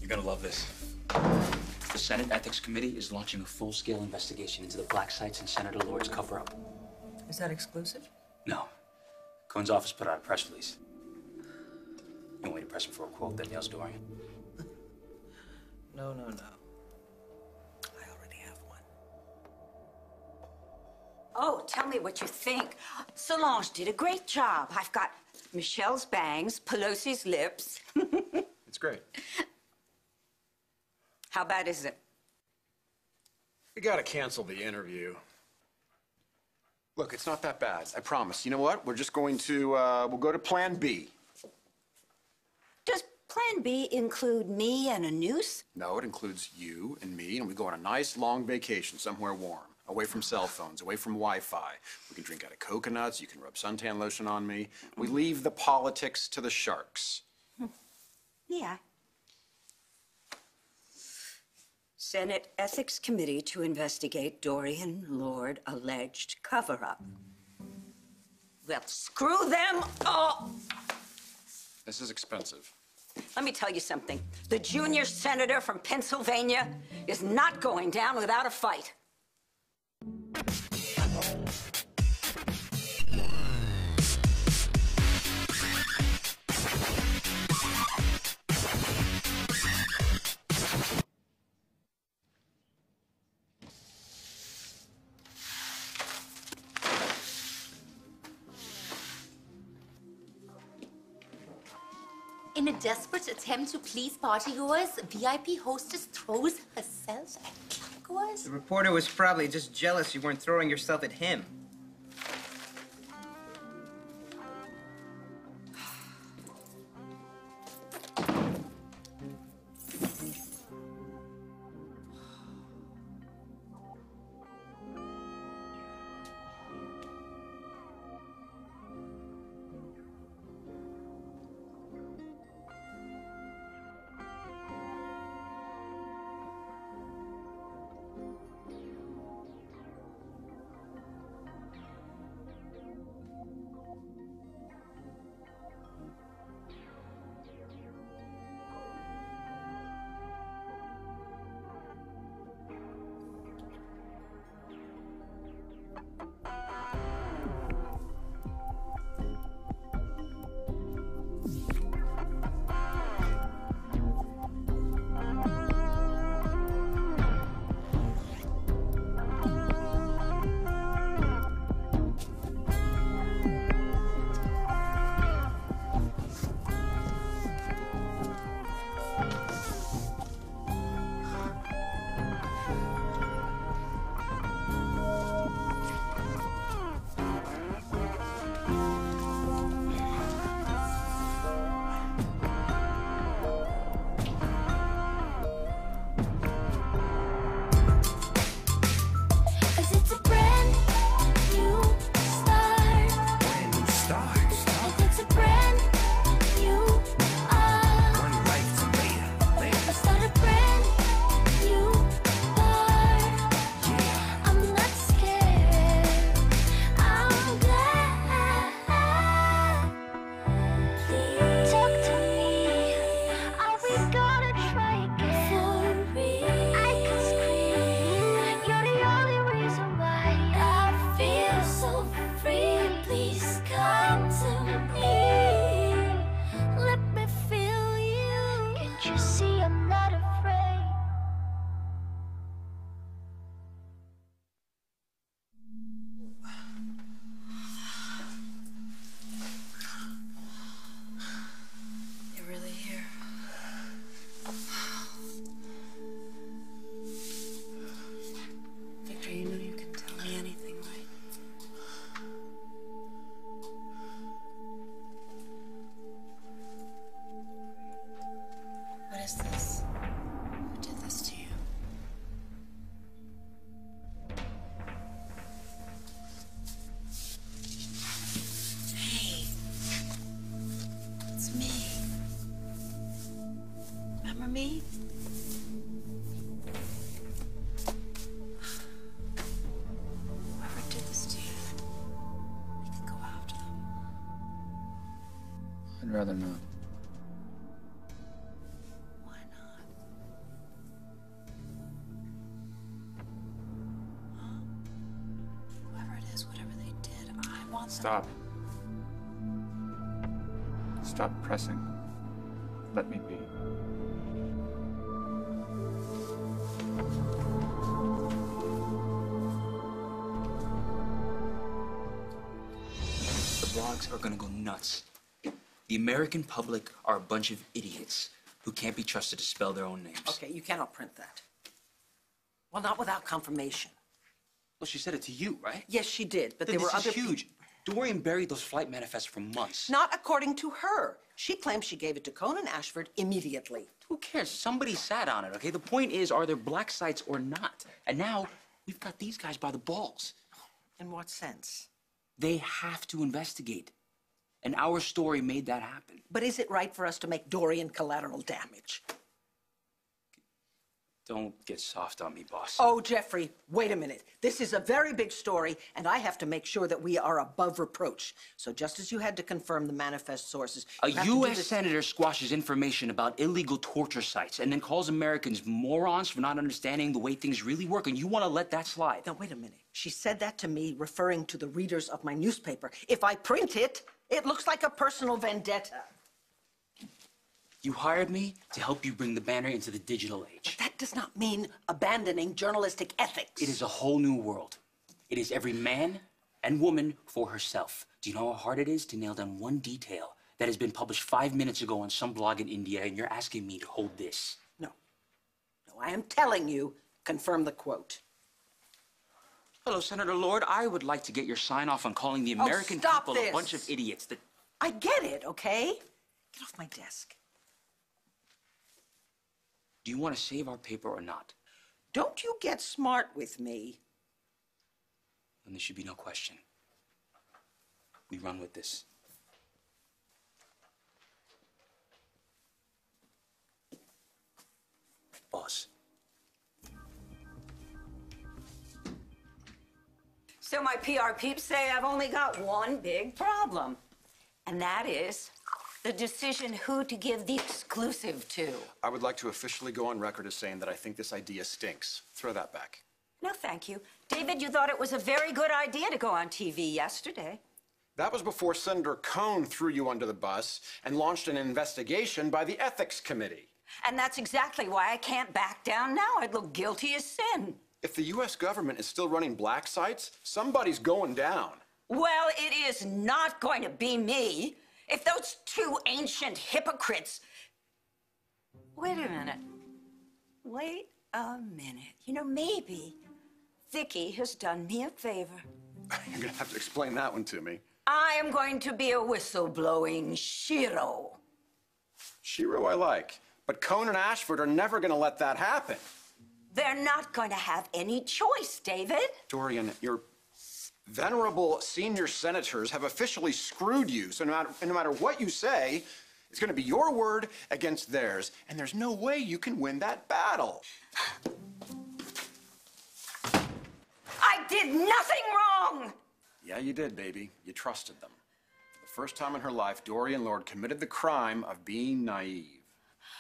You're gonna love this. The Senate Ethics Committee is launching a full-scale investigation into the black sites in Senator Lord's cover-up. Is that exclusive? No. Cohen's office put out a press release. You want me to press him for a quote that nails Dorian? No. I already have one. Oh, tell me what you think. Solange did a great job. I've got Michelle's bangs, Pelosi's lips. It's great. How bad is it? We gotta cancel the interview. Look, it's not that bad, I promise. You know what? We're just going to, we'll go to Plan B. Does Plan B include me and a noose? No, it includes you and me, and we go on a nice long vacation somewhere warm, away from cell phones, away from Wi-Fi. We can drink out of coconuts, you can rub suntan lotion on me. We leave the politics to the sharks. Yeah. Senate Ethics Committee to investigate Dorian Lord alleged cover-up. Well, screw them all. This is expensive. Let me tell you something. The junior senator from Pennsylvania is not going down without a fight. In a desperate attempt to please partygoers, VIP hostess throws herself at clubgoers? The reporter was probably just jealous you weren't throwing yourself at him. What is this? Who did this to you? Hey, it's me. Remember me? Whoever did this to you, we can go after them. I'd rather not. Why not? Stop. Stop pressing. Let me be. The blogs are gonna go nuts. The American public are a bunch of idiots who can't be trusted to spell their own names. Okay, you cannot print that. Well, not without confirmation. Well, she said it to you, right? Yes, she did, but Then there were this other is huge. Dorian buried those flight manifests for months. Not according to her. She claims she gave it to Conan Ashford immediately. Who cares? Somebody sat on it, okay? The point is, are there black sites or not? And now, we've got these guys by the balls. In what sense? They have to investigate. And our story made that happen. But is it right for us to make Dorian collateral damage? Don't get soft on me, boss. Oh, Jeffrey, wait a minute. This is a very big story, and I have to make sure that we are above reproach. So just as you had to confirm the manifest sources, A you have to do U.S. this- senator squashes information about illegal torture sites and then calls Americans morons for not understanding the way things really work, and you want to let that slide. Now, wait a minute. She said that to me, referring to the readers of my newspaper. If I print it, it looks like a personal vendetta. You hired me to help you bring the banner into the digital age. That does not mean abandoning journalistic ethics. It is a whole new world. It is every man and woman for herself. Do you know how hard it is to nail down one detail that has been published 5 minutes ago on some blog in India, and you're asking me to hold this? No. No, I am telling you, confirm the quote. Hello, Senator Lord. I would like to get your sign-off on calling the American stop people this. a bunch of idiots that... I get it, okay? Get off my desk. Do you want to save our paper or not? Don't you get smart with me. Then there should be no question. We run with this. Boss. So my PR peeps say I've only got one big problem, and that is the decision who to give the exclusive to. I would like to officially go on record as saying that I think this idea stinks. Throw that back. No, thank you. David, you thought it was a very good idea to go on TV yesterday. That was before Senator Cohn threw you under the bus and launched an investigation by the Ethics Committee. And that's exactly why I can't back down now. I'd look guilty as sin. If the U.S. government is still running black sites, somebody's going down. Well, it is not going to be me. If those two ancient hypocrites... Wait a minute. Wait a minute. You know, maybe Vicky has done me a favor. You're gonna have to explain that one to me. I am going to be a whistleblowing Shiro. Shiro I like, but Cohn and Ashford are never gonna let that happen. They're not going to have any choice, David. Dorian, your venerable senior senators have officially screwed you, so no matter what you say, it's gonna be your word against theirs, and there's no way you can win that battle. I did nothing wrong! Yeah, you did, baby. You trusted them. For the first time in her life, Dorian Lord committed the crime of being naive.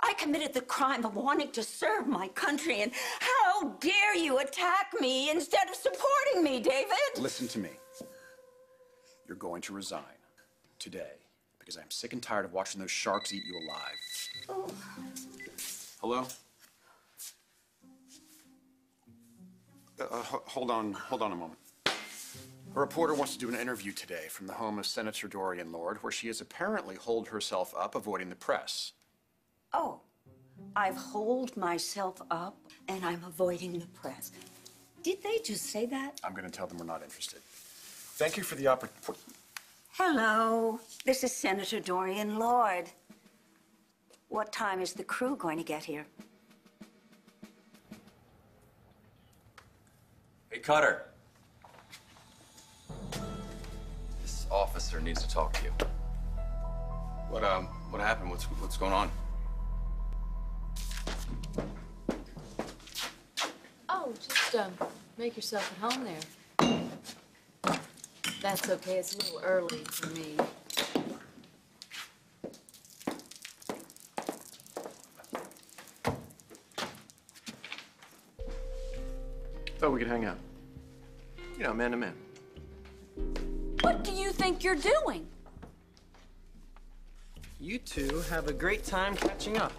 I committed the crime of wanting to serve my country, and how dare you attack me instead of supporting me, David? Listen to me. You're going to resign today because I'm sick and tired of watching those sharks eat you alive. Oh. Hello? Hold on a moment. A reporter wants to do an interview today from the home of Senator Dorian Lord, where she has apparently holed herself up, avoiding the press. Oh, I've holed myself up and I'm avoiding the press. Did they just say that? I'm going to tell them we're not interested. Thank you for the opportunity. Hello, this is Senator Dorian Lord. What time is the crew going to get here? Hey, Cutter. This officer needs to talk to you. What happened? What's going on? Oh, just make yourself at home there. That's okay. It's a little early for me. Thought we could hang out. You know, man to man. What What do you think you're doing? You two have a great time catching up.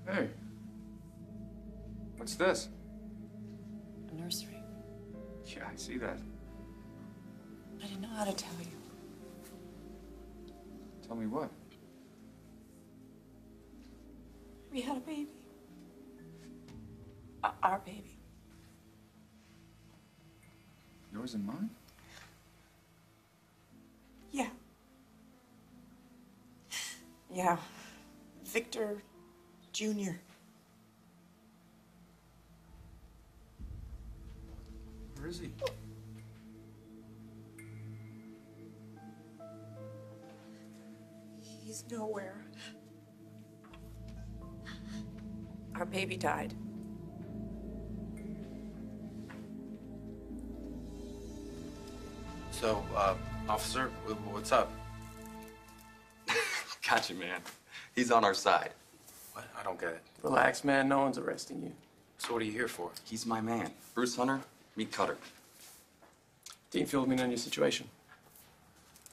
Hey. What's this? A nursery. Yeah, I see that. I didn't know how to tell you. Tell me what? We had a baby. Our baby. Yours and mine? Yeah. Yeah. Victor Jr. Where is he? He's nowhere. Our baby died. So, officer, what's up? Gotcha, man. He's on our side. What? I don't get it. Relax, man. No one's arresting you. So what are you here for? He's my man. Bruce Hunter, meet Cutter. Dean filled me in on your situation.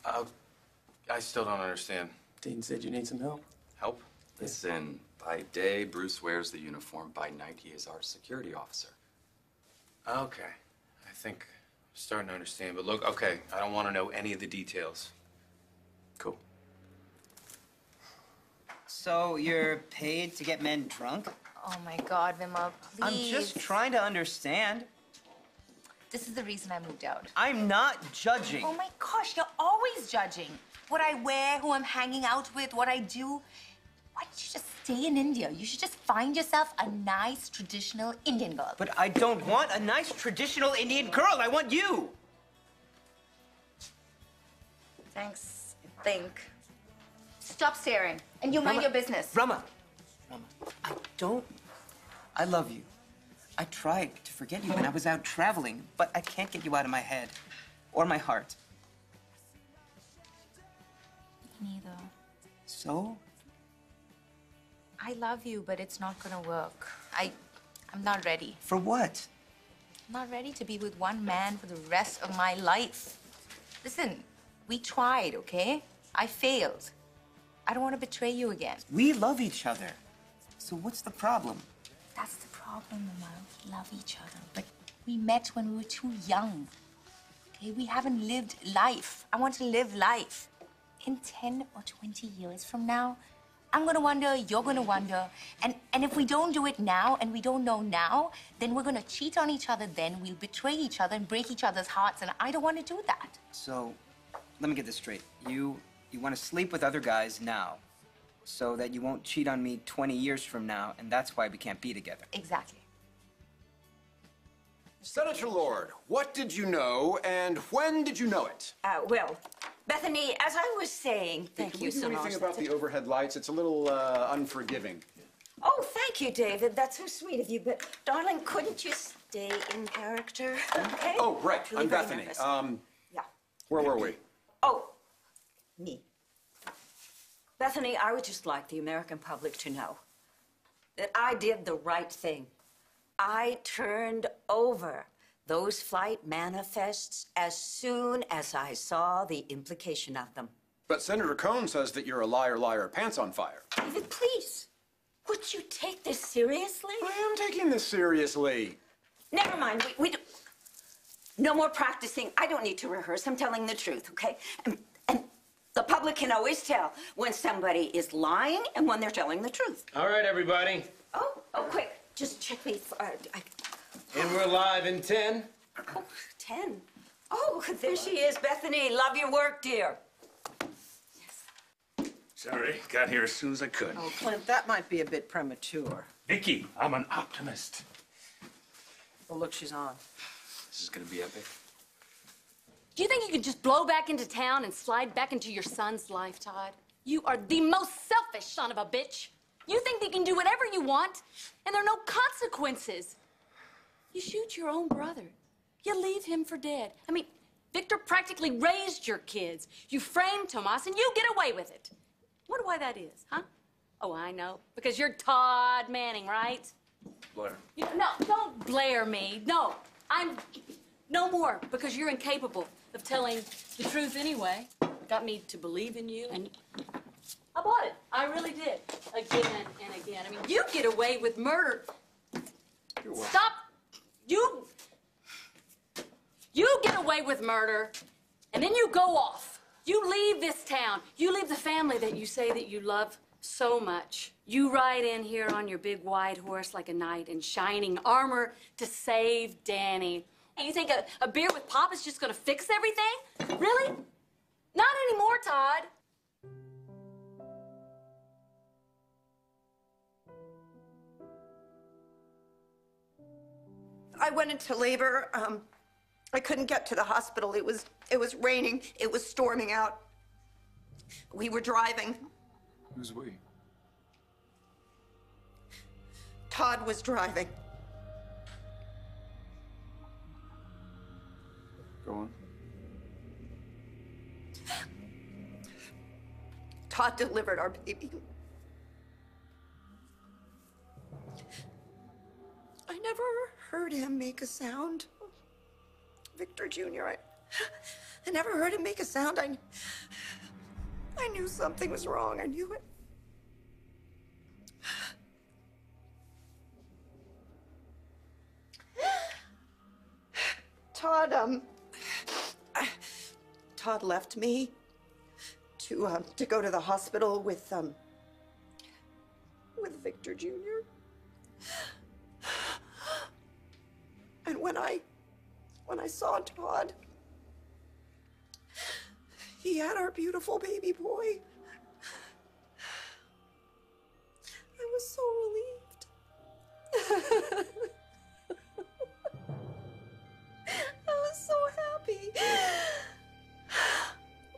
I still don't understand. Dean said you need some help. Help? Listen, by day, Bruce wears the uniform. By night, he is our security officer. Okay. I think I'm starting to understand. But look, okay, I don't want to know any of the details. Cool. So you're paid to get men drunk? Oh my God, Vima, please. I'm just trying to understand. This is the reason I moved out. I'm not judging. Oh my gosh, you're always judging. What I wear, who I'm hanging out with, what I do. Why don't you just stay in India? You should just find yourself a nice, traditional Indian girl. But I don't want a nice traditional Indian girl. I want you. Thanks, I think. Stop staring, and you mind your business. Rama, I love you. I tried to forget you when I was out traveling, but I can't get you out of my head or my heart. Neither. So? I love you, but it's not gonna work. I'm not ready. For what? I'm not ready to be with one man for the rest of my life. Listen, we tried, okay? I failed. I don't want to betray you again. We love each other. So what's the problem? That's the problem, Mama. We love each other, but we met when we were too young. Okay, we haven't lived life. I want to live life. In 10 or 20 years from now, I'm gonna wonder, you're gonna wonder, and if we don't do it now and we don't know now, then we're gonna cheat on each other then, we'll betray each other and break each other's hearts, and I don't want to do that. So, let me get this straight. You want to sleep with other guys now, so that you won't cheat on me 20 years from now, and that's why we can't be together. Exactly. Senator Lord, what did you know and when did you know it? Well, Bethany, as I was saying, thank you so much. Anything about the overhead lights? It's a little unforgiving. Oh, thank you, David. That's so sweet of you. But, darling, couldn't you stay in character? Okay? Oh, right. Really I'm very Bethany. nervous. Yeah. Where were we? Oh, me. Bethany, I would just like the American public to know that I did the right thing. I turned over those flight manifests as soon as I saw the implication of them. But Senator Cohn says that you're a liar, liar, pants on fire. David, please. Would you take this seriously? I am taking this seriously. Never mind. We do... No more practicing. I don't need to rehearse. I'm telling the truth, okay? And the public can always tell when somebody is lying and when they're telling the truth. All right, everybody. Oh, quick. Just check me for... And we're live in 10. Oh, 10. Oh, there she is, Bethany. Love your work, dear. Sorry, got here as soon as I could. Oh, Clint, that might be a bit premature. Vicky, I'm an optimist. Well, look, she's on. This is gonna be epic. Do you think you could just blow back into town and slide back into your son's life, Todd? You are the most selfish son of a bitch. You think that you can do whatever you want, and there are no consequences. You shoot your own brother. You leave him for dead. I mean, Victor practically raised your kids. You framed Tomas, and you get away with it. Wonder why that is, huh? Oh, I know. Because you're Todd Manning, right? Blair. No, don't blare me. No, I'm... No more, because you're incapable of telling the truth anyway. Got me to believe in you, and I bought it. I really did. Again and again. I mean, you get away with murder. Stop. You get away with murder, and then you go off. You leave this town. You leave the family that you say that you love so much. You ride in here on your big white horse like a knight in shining armor to save Danny. And you think a beer with Pop is just gonna fix everything? Really? Not anymore, Todd. I went into labor. I couldn't get to the hospital. It was raining. It was storming out. We were driving. Who's we? Todd was driving. Go on. Todd delivered our baby. I never heard him make a sound. Victor Jr., I never heard him make a sound. I knew something was wrong. I knew it. Todd left me to go to the hospital with Victor Jr. And when I saw Todd, he had our beautiful baby boy. I was so relieved. I was so happy.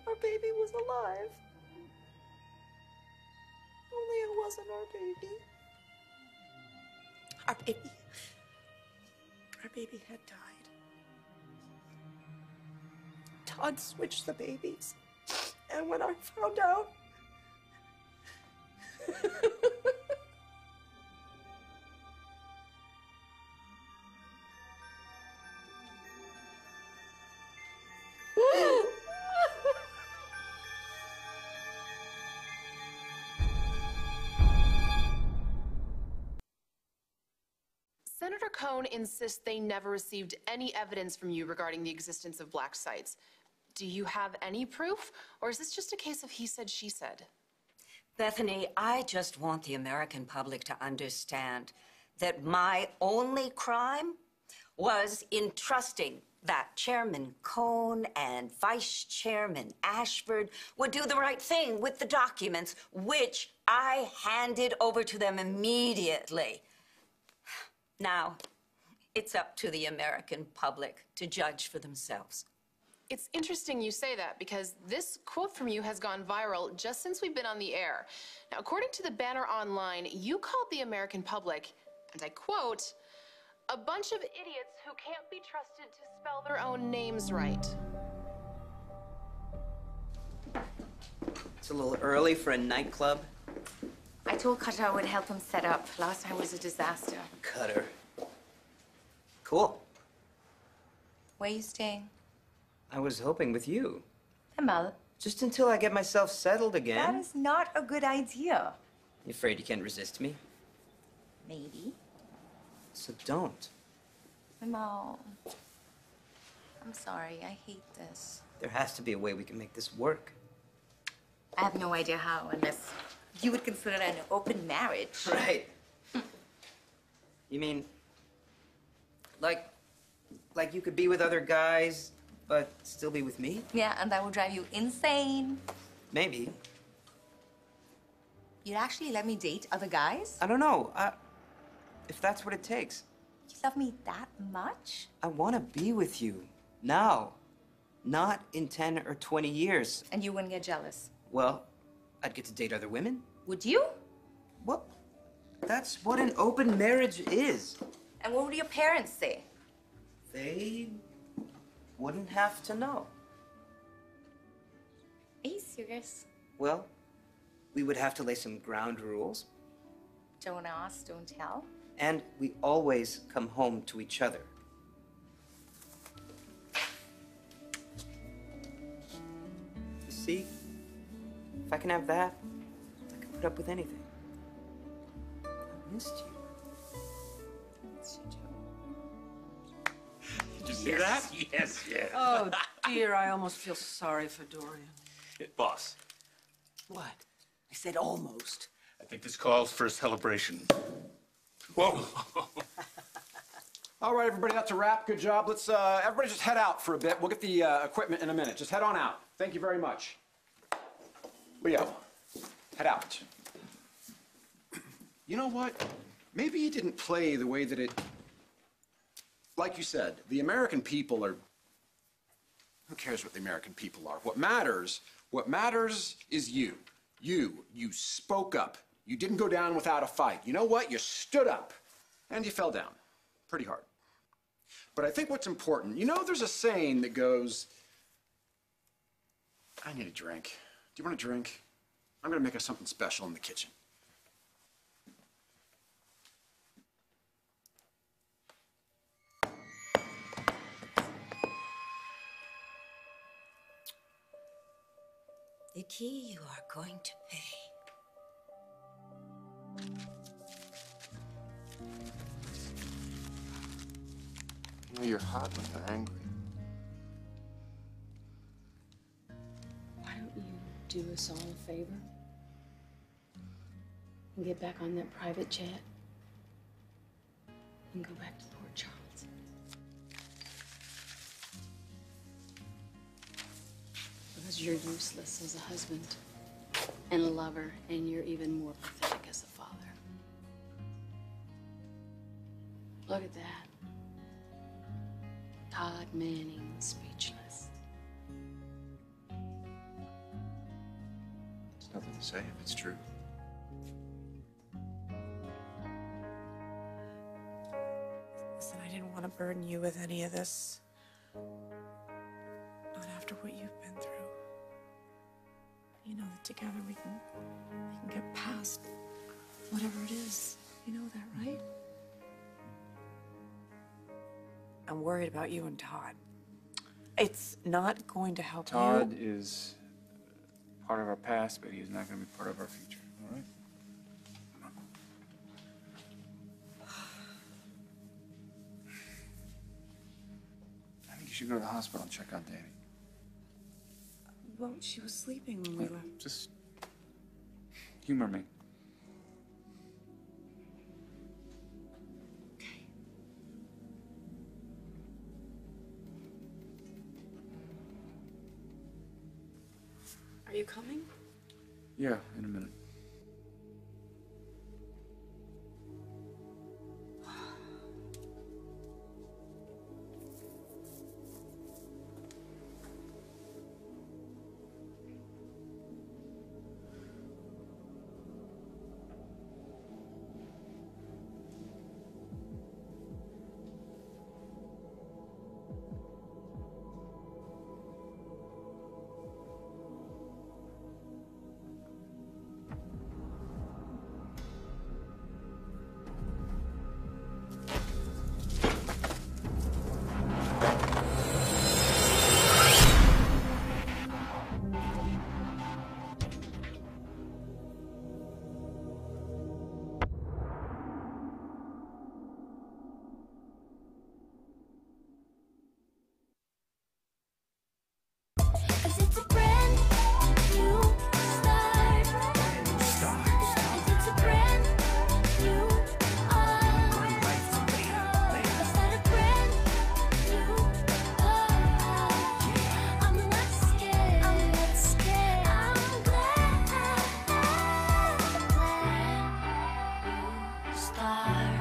Our baby was alive. Only it wasn't our baby. Our baby had died. Todd switched the babies. And when I found out, Senator Cohn insists they never received any evidence from you regarding the existence of black sites. Do you have any proof, or is this just a case of he said, she said? Bethany, I just want the American public to understand that my only crime was in trusting that Chairman Cohn and Vice Chairman Ashford would do the right thing with the documents, which I handed over to them immediately. Now, it's up to the American public to judge for themselves. It's interesting you say that because this quote from you has gone viral just since we've been on the air. Now, according to the banner online, you called the American public, and I quote, a bunch of idiots who can't be trusted to spell their own names right. It's a little early for a nightclub. I told Cutter I would help him set up. Last time was a disaster. Cutter. Cool. Where you staying? I was hoping with you. Mel. Just until I get myself settled again. That is not a good idea. You afraid you can't resist me? Maybe. So don't. Mel. I'm sorry. I hate this. There has to be a way we can make this work. I have no idea how, unless you would consider that an open marriage. Right. You mean, like you could be with other guys, but still be with me? Yeah, and that would drive you insane. Maybe. You'd actually let me date other guys? I don't know. If that's what it takes. You love me that much? I want to be with you. Now. Not in 10 or 20 years. And you wouldn't get jealous? Well, I'd get to date other women. Would you? Well, that's what an open marriage is. And what would your parents say? They wouldn't have to know. Are you serious? Well, we would have to lay some ground rules. Don't ask, don't tell. And we always come home to each other. You see, if I can have that, I can put up with anything. I missed you. Did you see that? Yes, yes. Oh, dear, I almost feel sorry for Dorian. Boss, What? I said almost. I think this calls for a celebration. Whoa. All right, everybody, that's a wrap. Good job. Let's, everybody just head out for a bit. We'll get the equipment in a minute. Just head on out. Thank you very much. Leo, head out. You know what? Maybe it didn't play the way that it... Like you said, the American people are... Who cares what the American people are? What matters is you. You spoke up. You didn't go down without a fight. You know what? You stood up. And you fell down. Pretty hard. But I think what's important, you know, there's a saying that goes, I need a drink. Do you want a drink? I'm gonna make us something special in the kitchen. Vicky, you are going to pay. You know, you're hot when you're angry. Why don't you do us all a favor? And get back on that private jet and go back to Port Charles. Because you're useless as a husband and a lover, and you're even more pathetic as a father. Look at that. Todd Manning, speechless. There's nothing to say if it's true. Listen, I didn't want to burden you with any of this. Not after what you've been through. You know that together we can get past whatever it is. You know that, right? I'm worried about you and Todd. It's not going to help you. Todd is part of our past, but he is not going to be part of our future, all right? I think you should go to the hospital and check on Danny. Well, she was sleeping when we left. Just humor me. Are you coming? Yeah, in a minute. Start.